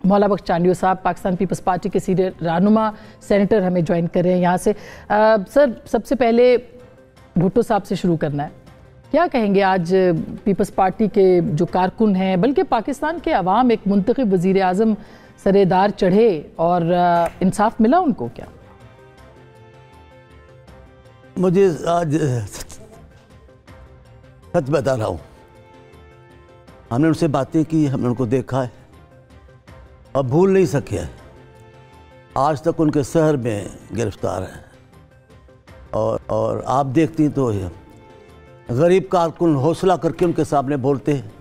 मौला बख्श चांडियो साहब Pakistan peoples party के सीनियर रहनुमा सेनेटर हमें ज्वाइन कर रहे हैं यहाँ से। सर, सबसे पहले भुट्टो साहब से शुरू करना है। क्या कहेंगे आज पीपल्स पार्टी के जो कारकुन हैं, बल्कि पाकिस्तान के अवाम एक मुंतखब वज़ीर आज़म सरेदार चढ़े और इंसाफ मिला उनको क्या? मुझे आज सच बता रहा हूँ, हमने उनसे बातें की, हमने उनको देखा है और भूल नहीं सके हैं। आज तक उनके शहर में गिरफ्तार हैं और आप देखती तो गरीब कारकुन हौसला करके उनके सामने बोलते हैं,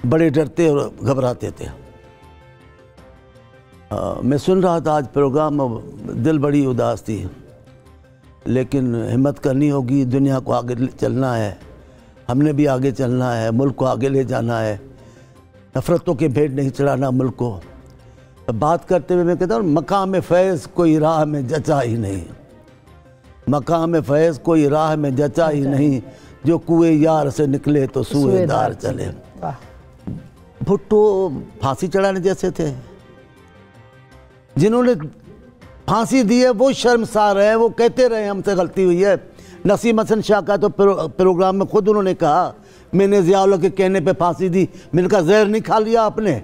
बड़े डरते और घबराते थे। मैं सुन रहा था आज प्रोग्राम, दिल बड़ी उदास थी, लेकिन हिम्मत करनी होगी, दुनिया को आगे चलना है, हमने भी आगे चलना है, मुल्क को आगे ले जाना है, नफ़रतों के भेंट नहीं चढ़ाना मुल्क को। बात करते हुए मैं कहता हूँ, मकाम फैज़ कोई राह में जचा ही नहीं, मकाम फैज़ कोई राह में जचा ही नहीं, जो कुएं यार से निकले तो सुएदार चले। भुट्टो फांसी चढ़ाने जैसे थे, जिन्होंने फांसी दी है वो शर्मसार है, वो कहते रहे हमसे गलती हुई है। नसीम हसन शाह का तो प्रोग्राम में खुद उन्होंने कहा, मैंने ज़ियाउल्लाह के कहने पे फांसी दी। मैंने कहा जहर नहीं खा लिया आपने?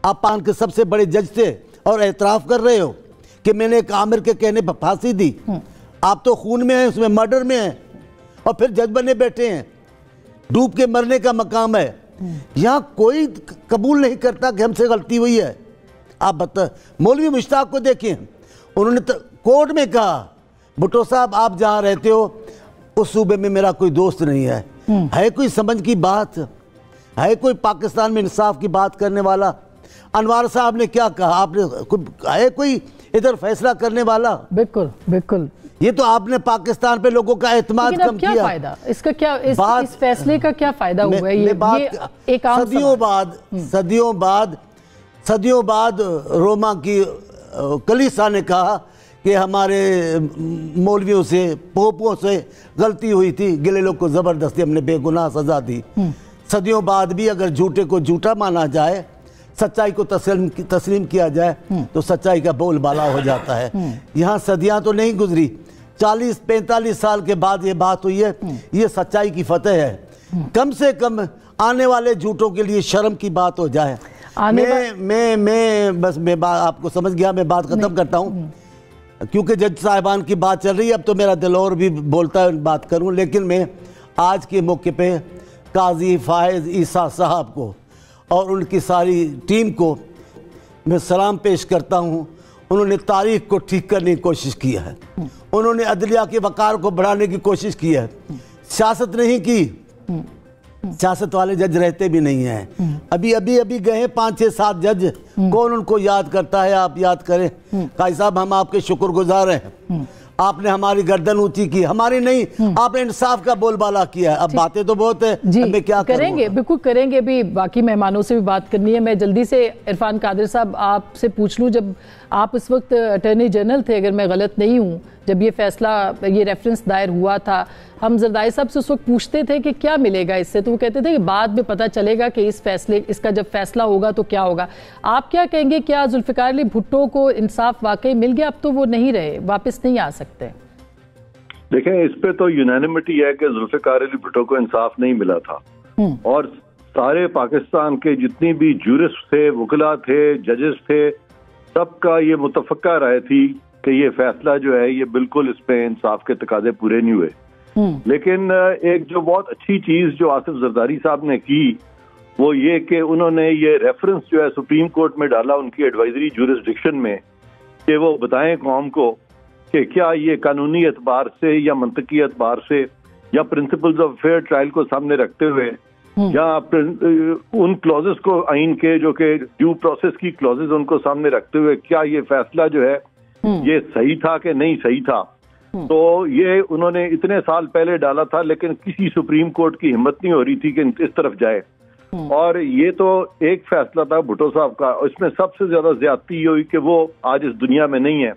आप पान के सबसे बड़े जज थे और एतराफ़ कर रहे हो कि मैंने एक आमिर के कहने पर फांसी दी। आप तो खून में हैं, उसमें मर्डर में हैं, और फिर जज बने बैठे हैं। डूब के मरने का मकाम है। यहाँ कोई कबूल नहीं करता कि हमसे गलती हुई है। आप बता, मौलवी मुश्ताक को देखें, उन्होंने तो कोर्ट में कहा, भुट्टो साहब आप जहाँ रहते हो उस सूबे में मेरा कोई दोस्त नहीं है। है कोई समझ की बात? है कोई पाकिस्तान में इंसाफ की बात करने वाला? अनवार साहब ने क्या कहा, आपने है कोई इधर फैसला करने वाला? बिल्कुल बिल्कुल। ये तो आपने पाकिस्तान पे लोगों का एतमाद कम क्या किया। फायदा इसका? क्या इस फैसले का क्या फायदा हुआ है? ये एक आम सदियों बाद रोमा की कलीसा ने कहा कि हमारे मौलवियों से, पोपों से गलती हुई थी, गिले लोग को ज़बरदस्ती हमने बेगुनाह सजा दी। सदियों बाद भी अगर झूठे को झूठा माना जाए, सच्चाई को तस्लीम किया जाए, तो सच्चाई का बोलबाला हो जाता है। यहाँ सदियाँ तो नहीं गुजरी, 40-45 साल के बाद ये बात हुई है। ये सच्चाई की फतेह है। कम से कम आने वाले झूठों के लिए शर्म की बात हो जाए। मैं आपको समझ गया, मैं बात खत्म करता हूँ, क्योंकि जज साहिबान की बात चल रही है। अब तो मेरा दिल और भी बोलता है बात करूँ, लेकिन मैं आज के मौके पे काजी फायज़ ईसा साहब को और उनकी सारी टीम को मैं सलाम पेश करता हूँ। उन्होंने तारीख को ठीक करने की कोशिश की है, उन्होंने अदलिया के वक़ार को बढ़ाने की कोशिश की है, सियासत नहीं की। सियासत वाले जज रहते भी नहीं हैं। अभी गए 5-6-7 जज, कौन उनको याद करता है? आप याद करें। काजी साहब, हम आपके शुक्रगुजार हैं, आपने हमारी गर्दन ऊंची की, हमारी नहीं, आपने इंसाफ का बोलबाला किया। अब बातें तो बहुत है जी, अब क्या करेंगे? बिल्कुल करेंगे, अभी बाकी मेहमानों से भी बात करनी है। मैं जल्दी से इरफान कादिर साहब आपसे पूछ लूँ, जब आप इस वक्त अटॉर्नी जनरल थे, अगर मैं गलत नहीं हूँ, जब ये फैसला, ये रेफरेंस दायर हुआ था, हम जरदारी साहब से उस वक्त पूछते थे कि क्या मिलेगा इससे, तो वो कहते थे कि बाद में पता चलेगा कि इसका जब फैसला होगा तो क्या होगा। आप क्या कहेंगे, क्या जुल्फ़िकार अली भुट्टो को इंसाफ वाकई मिल गया? अब तो वो नहीं रहे, वापस नहीं आ सकते। देखें, इस पे तो यूनानिमिटी है कि जुल्फ़िकार अली भुट्टो को इंसाफ नहीं मिला था, और सारे पाकिस्तान के जितनी भी जूरिस्ट थे, वकला थे, जजेस थे, सबका ये मुतफ़क्का राय थी कि ये फैसला जो है ये बिल्कुल इस पे इंसाफ के तकाजे पूरे नहीं हुए। लेकिन एक जो बहुत अच्छी चीज जो आसिफ जरदारी साहब ने की, वो ये कि उन्होंने ये रेफरेंस जो है सुप्रीम कोर्ट में डाला उनकी एडवाइजरी जुरिस्डिक्शन में, कि वो बताएं कौम को कि क्या ये कानूनी एतबार से या मंतकी एतबार से या प्रिंसिपल्स ऑफ फेयर ट्रायल को सामने रखते हुए या उन क्लॉजेस को आइन के जो कि ड्यू प्रोसेस की क्लॉजेस उनको सामने रखते हुए, क्या ये फैसला जो है ये सही था कि नहीं सही था। तो ये उन्होंने इतने साल पहले डाला था, लेकिन किसी सुप्रीम कोर्ट की हिम्मत नहीं हो रही थी कि इस तरफ जाए। और ये तो एक फैसला था भुट्टो साहब का, इसमें सबसे ज्यादा ज्यादती हुई कि वो आज इस दुनिया में नहीं है,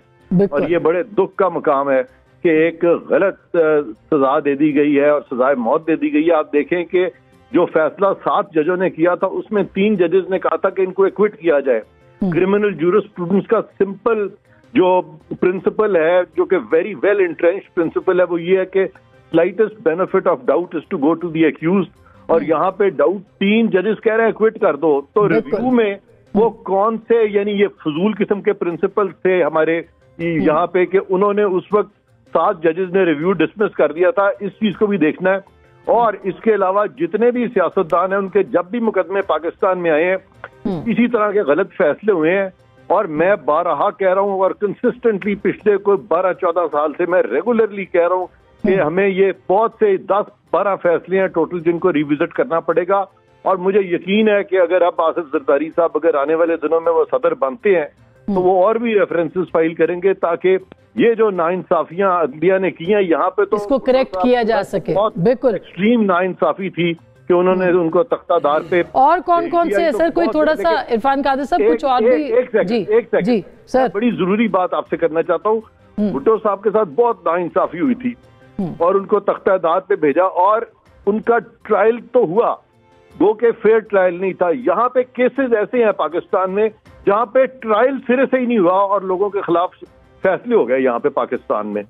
और ये बड़े दुख का मकाम है कि एक गलत सजा दे दी गई है और सजाए मौत दे दी गई है। आप देखें कि जो फैसला 7 जजों ने किया था, उसमें 3 जजेस ने कहा था कि इनको एक्विट किया जाए, क्रिमिनल जूरिस्प्रूडेंस का सिंपल जो प्रिंसिपल है, जो कि वेरी वेल इंट्रेंच्ड प्रिंसिपल है, वो ये है कि slightest benefit of doubt is to go to the accused. और यहाँ पे डाउट 3 जजेस कह रहे हैं क्विट कर दो, तो रिव्यू में वो कौन से, यानी ये फजूल किस्म के प्रिंसिपल थे हमारे यहाँ पे कि उन्होंने उस वक्त 7 जजेस ने रिव्यू डिसमिस कर दिया था। इस चीज को भी देखना है। और इसके अलावा जितने भी सियासतदान हैं उनके जब भी मुकदमे पाकिस्तान में आए हैं इसी तरह के गलत फैसले हुए हैं। और मैं बारहा कह रहा हूँ और कंसिस्टेंटली पिछले कोई 12-14 साल से मैं रेगुलरली कह रहा हूँ कि हमें ये बहुत से 10-12 फैसले हैं टोटल जिनको रिविजिट करना पड़ेगा। और मुझे यकीन है कि अगर अब आसिफ जरदारी साहब अगर आने वाले दिनों में वो सदर बनते हैं तो वो और भी रेफरेंसेस फाइल करेंगे ताकि ये जो नाइंसाफियां अदलिया ने की हैं यहाँ पे तो इसको करेक्ट किया जा सके। बिल्कुल एक्सट्रीम नाइंसाफी थी कि उन्होंने उनको तख्तादार पे। और कौन कौन से सर, कोई थोड़ा सा इरफान कादर साहब कुछ और भी। एक सेकंड जी सर, बड़ी जरूरी बात आपसे करना चाहता हूँ। भुट्टो साहब के साथ बहुत नाइंसाफी हुई थी और उनको तख्तादार पे भेजा और उनका ट्रायल तो हुआ, गो के फेयर ट्रायल नहीं था। यहाँ पे केसेस ऐसे हैं पाकिस्तान में जहाँ पे ट्रायल सिरे से ही नहीं हुआ और लोगों के खिलाफ फैसले हो गए यहाँ पे पाकिस्तान में।